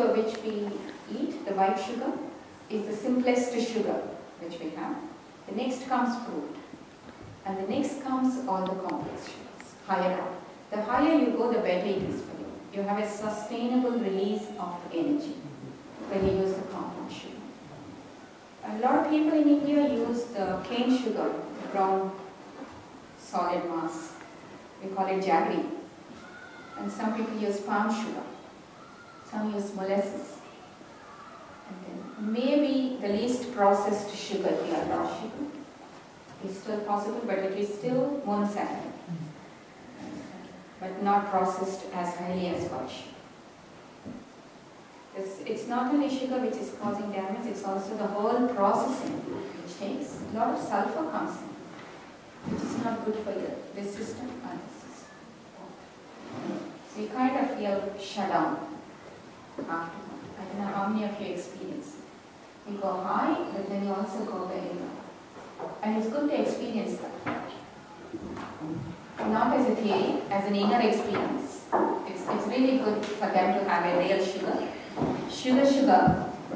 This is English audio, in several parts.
sugar which we eat, the white sugar, is the simplest sugar which we have. The next comes fruit. And the next comes all the complex sugars, higher up. The higher you go, the better it is for you. You have a sustainable release of energy when you use the compound sugar. A lot of people in India use the cane sugar, the brown solid mass. We call it jaggery. And some people use palm sugar. Some use molasses. And then maybe the least processed sugar here, raw sugar, is still possible, but it is still monosaccharide. But not processed as highly as white sugar. It's not only sugar which is causing damage, it's also the whole processing which takes a lot of sulfur comes in, which is not good for this system and this system. So you kind of feel shut down after that. I don't know how many of you experience it. You go high, but then you also go very low. And it's good to experience that. Not as a theory, as an inner experience. It's really good for them to have a real sugar,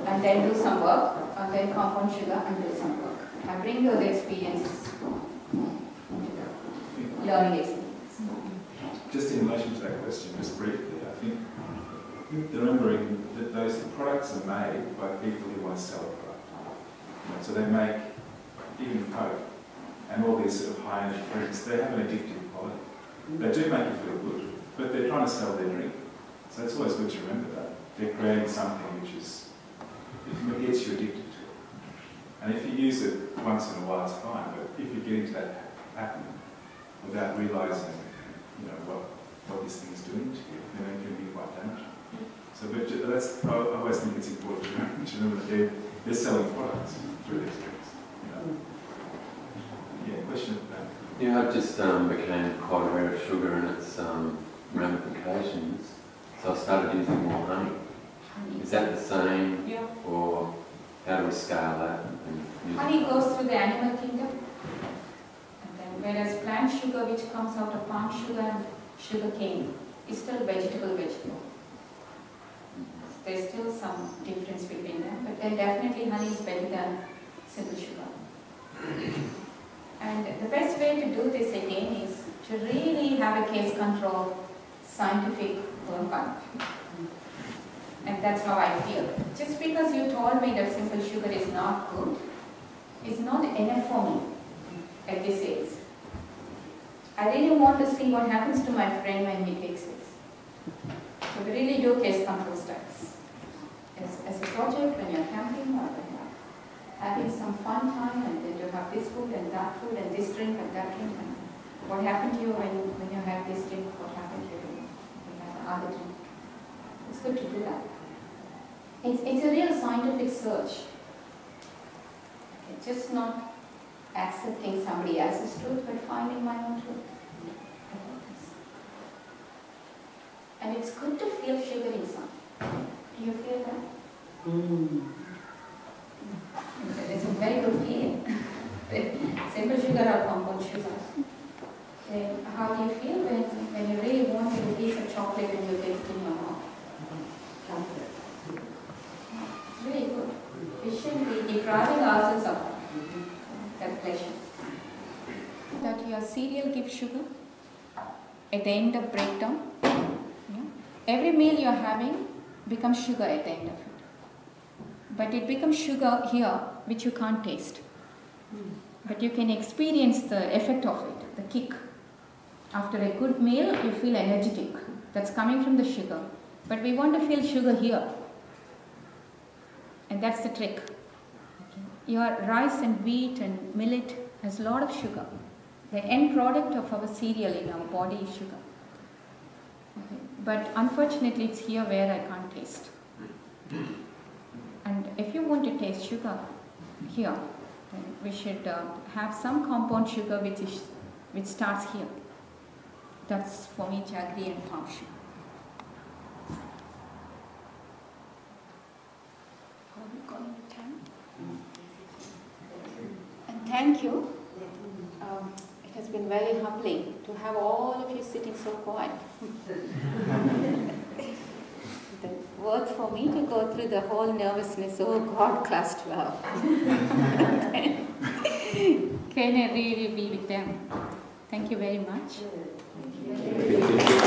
and then do some work, and then compound sugar and do some work. I bring those experiences into the learning experience. Just in relation to that question, just briefly, I think remembering that those products are made by people who want to sell a product. So they make, even Coke, and all these sort of high-end drinks, they have an addictive quality. They do make you feel good, but they're trying to sell their drink. So it's always good to remember that. They're creating something which is, it gets you addicted to it. And if you use it once in a while, it's fine, but if you get into that pattern without realising, what this thing is doing to you, then it can be quite damaging. So, but that's, I always think it's important to remember that they're selling products through these drinks. Yeah, question about that. Yeah, I just became quite aware of sugar and its ramifications, so I started using more honey. Is that the same? Yeah. Or how do we scale that? Honey goes through the animal kingdom. And then, whereas plant sugar, which comes out of palm sugar and sugar cane, is still vegetable. There's still some difference between them, but then definitely honey is better than simple sugar. And the best way to do this again is to really have a case control, scientific work. And that's how I feel. Just because you told me that simple sugar is not good, is not enough for me at this age. I really want to see what happens to my friend when he takes this. So we really do case control studies. As a project, when you're camping or when you're having some fun time, and then you have this food and that food and this drink and that drink, and what happened to you when you have this drink, what happened to you when you have another drink. It's good to do that. It's a real scientific search. It's just not accepting somebody else's truth, but finding my own truth. And it's good to feel sugar inside. Do you feel that? It's a very good feeling. Simple sugar or compound sugar. How do you feel when you really want a piece of chocolate and you get it in your mouth? It's really good. We shouldn't be depriving ourselves of that pleasure. That your cereal gives sugar at the end of breakdown. Every meal you're having becomes sugar at the end of it. But it becomes sugar here which you can't taste. But you can experience the effect of it, the kick. After a good meal, you feel energetic. That's coming from the sugar. But we want to feel sugar here. And that's the trick. Your rice and wheat and millet has a lot of sugar. The end product of our cereal in our body is sugar. Okay. But unfortunately, it's here where I can't taste. And if you want to taste sugar here, then we should have some compound sugar which starts here. That's for me jaggery and palm sugar. Are we going to time? And thank you. It has been very humbling to have all of you sitting so quiet. worth for me to go through the whole nervousness, oh God, class 12. Can I really be with them? Thank you very much. Thank you.